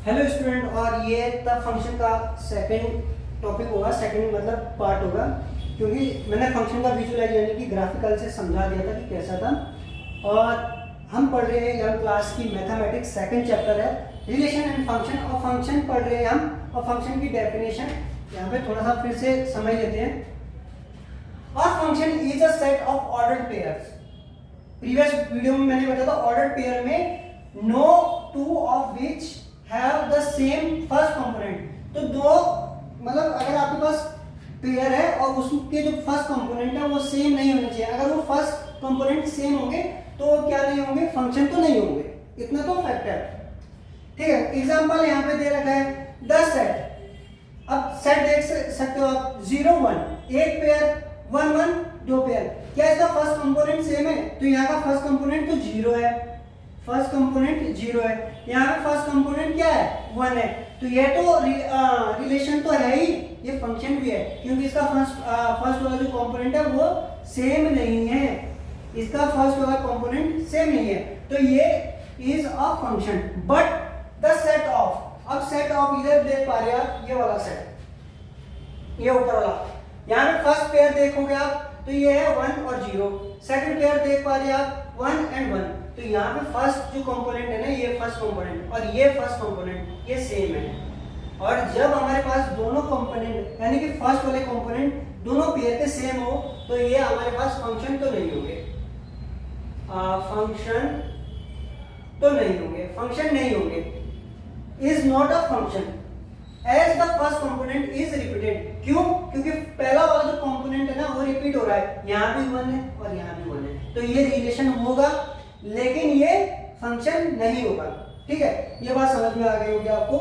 Hello student, और ये तब फंक्शन का सेकंड टॉपिक होगा, सेकंड मतलब पार्ट होगा, क्योंकि मैंने फंक्शन का विजुअलाइज यानी कि ग्राफिकल से समझा दिया था कि कैसा था। और हम पढ़ रहे हैं 11th क्लास की मैथमेटिक्स सेकंड चैप्टर है रिलेशन एंड फंक्शन, और फंक्शन पढ़ रहे हैं हम, और फंक्शन की डेफिनेशन यहाँ पे थोड़ा सा फिर से समझ लेते हैं। और function is a set of ordered pairs. Previous video में मैंने बताया था ऑर्डर्ड पेयर में no two of which have the same first component. तो दो मतलब अगर आपके पास पेयर है और उसके जो फर्स्ट कंपोनेंट है वो सेम नहीं होने चाहिए। अगर वो फर्स्ट कंपोनेंट सेम होंगे तो क्या नहीं होंगे, फंक्शन तो नहीं होंगे। इतना तो फैक्ट है, ठीक है। एग्जांपल यहाँ पे दे रखा है 10 सेट। अब सेट देख सकते हो आप 0 1 एक पेयर, 1 1 दो पेयर। क्या इसका फर्स्ट कंपोनेंट सेम है? तो यहाँ का फर्स्ट कंपोनेंट तो 0 है, फर्स्ट कंपोनेंट 0 है। यहाँ पे फर्स्ट कंपोनेंट क्या है? 1 है। तो ये तो रिलेशन तो है ही, ये फंक्शन भी है, क्योंकि इसका फर्स्ट वाला जो कंपोनेंट है वो सेम नहीं है। इसका फर्स्ट वाला कंपोनेंट सेम नहीं है, तो ये is a function. But the set of, अब सेट ऑफ इधर देख पा रहे हैं आप, ये वाला सेट, ये ऊपर वाला। यहाँ पे फर्स्ट पेयर देखोगे आप तो ये है 1 और 0। सेकंड पेयर देख पा रहे हैं आप 1 एंड 1। तो यहाँ पे फर्स्ट जो कंपोनेंट है ना, ये फर्स्ट कंपोनेंट और ये फर्स्ट कंपोनेंट ये सेम है। और जब हमारे पास दोनों कंपोनेंट यानी कि फर्स्ट वाले कंपोनेंट दोनों पेयर के सेम हो तो ये हमारे पास फंक्शन तो नहीं होंगे, फंक्शन तो नहीं होंगे, फंक्शन नहीं होंगे। Is not a function as the first component is repeated. क्यों? क्योंकि पहला वाला जो कंपोनेंट है ना वो रिपीट हो रहा है, यहाँ भी 1 है और यहाँ भी 1 है। तो ये रिलेशन होगा लेकिन ये फंक्शन नहीं होगा, ठीक है। ये बात समझ में आ गई होगी आपको।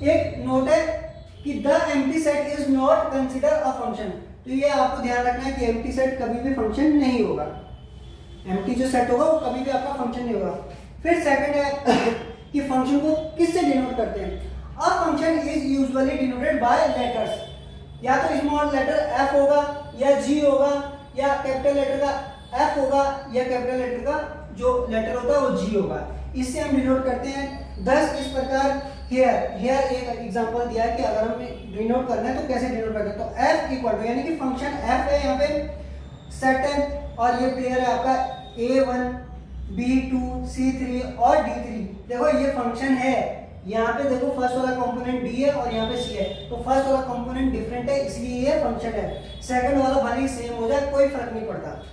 एक नोट है कि the empty set is not consider a function. तो ये आपको ध्यान रखना है कि एम्प्टी सेट कभी भी फंक्शन नहीं होगा। एम्प्टी जो सेट होगा वो कभी भी आपका फंक्शन नहीं होगा। फिर सेकंड है कि फंक्शन को किससे डिनोट करते हैं। A function is usually denoted by letters. या तो स्मॉल लेटर f होगा या g होगा, या कैपिटल लेटर का f होगा या कैपिटल लेटर का जो लेटर होता है वो g होगा। इससे हम डिनोट करते हैं। 10 इस प्रकार हेयर एक एग्जांपल दिया है कि अगर हमें डिनोट करना है तो कैसे डिनोट करते हैं। तो f इक्वल टू यानी कि फंक्शन f है, यहाँ पे सेट है और ये पेयर है आपका a1 b2 c3 और d3। देखो ये फंक्शन है। यहाँ पे देखो फर्स्ट वाला कंपोनेंट b है और यहाँ पे c है, तो फर्स्ट वाला कंपोनेंट डिफरेंट है इसलिए ये फंक्शन है। सेकंड वाला भले ही सेम हो जाए कोई फर्क नहीं पड़ता,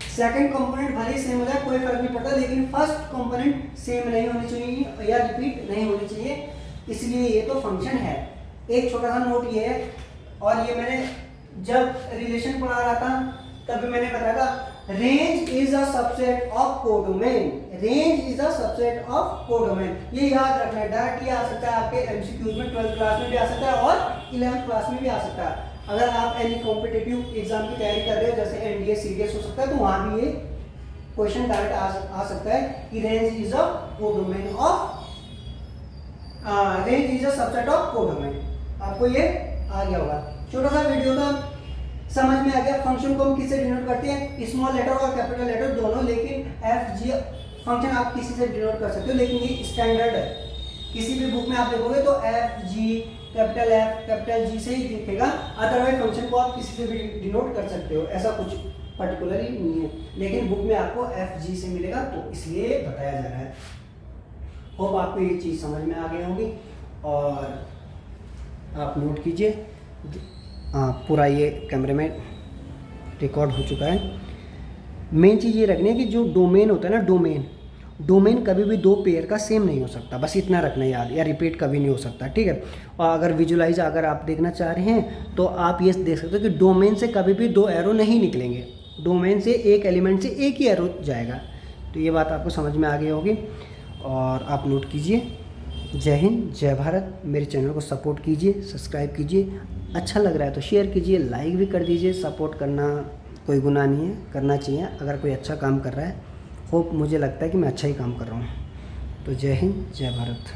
सेकंड कंपोनेंट भले ही सेम हो जाए कोई फर्क नहीं पड़ता, लेकिन फर्स्ट कंपोनेंट सेम नहीं होनी चाहिए या रिपीट नहीं होनी चाहिए, इसलिए ये तो फंक्शन है। एक छोटा सा नोट ये है, और ये मैंने जब रिलेशन पढ़ा रहा था तब भी मैंने बताया था, range is a subset of codomain. Range is a subset of codomain, ये याद रखना है। डायरेक्ट ये आ सकता है आपके एमसीक्यूज में, 12th क्लास में भी आ सकता है और 11th क्लास में भी आ सकता है। अगर आप एनी कॉम्पिटिटिव एग्जाम की तैयारी कर रहे हो जैसे एनडीए सीडीएस हो सकता है, तो वहां भी ये क्वेश्चन डायरेक्ट आ सकता है कि range is a codomain of, range is a subset of codomain. आपको ये आ गया होगा। छोटा सा वीडियो था, समझ में आ गया। फंक्शन को हम किससे डिनोट करते हैं, स्मॉल लेटर और कैपिटल लेटर दोनों, लेकिन एफ जी फंक्शन आप किसी से डिनोट कर सकते हो, लेकिन ये स्टैंडर्ड है। किसी भी बुक में आप देखोगे तो F G capital F capital G से ही दिखेगा, अदरवाइज फंक्शन को आप किसी से भी डिनोट कर सकते हो, ऐसा कुछ पर्टिकुलरली नहीं है, लेकिन बुक में आपको एफ जी से मिलेगा, तो इसलिए बताया जा रहा है। होप आपको ये चीज़ समझ में आ गई होगी और आप नोट कीजिए। पूरा ये कैमरे में रिकॉर्ड हो चुका है। मेन चीज़ ये रखनी है कि जो डोमेन होता है ना, डोमेन कभी भी दो पेयर का सेम नहीं हो सकता, बस इतना रखना याद, या रिपीट कभी नहीं हो सकता, ठीक है। और अगर विजुलाइज अगर आप देखना चाह रहे हैं तो आप ये देख सकते हो कि डोमेन से कभी भी दो एरो नहीं निकलेंगे, डोमेन से एक एलिमेंट से एक ही एरो जाएगा। तो ये बात आपको समझ में आ गई होगी और आप नोट कीजिए। जय हिंद, जय भारत। मेरे चैनल को सपोर्ट कीजिए, सब्सक्राइब कीजिए, अच्छा लग रहा है तो शेयर कीजिए, लाइक भी कर दीजिए। सपोर्ट करना कोई गुनाह नहीं है, करना चाहिए अगर कोई अच्छा काम कर रहा है। होप मुझे लगता है कि मैं अच्छा ही काम कर रहा हूँ। तो जय हिंद, जय भारत।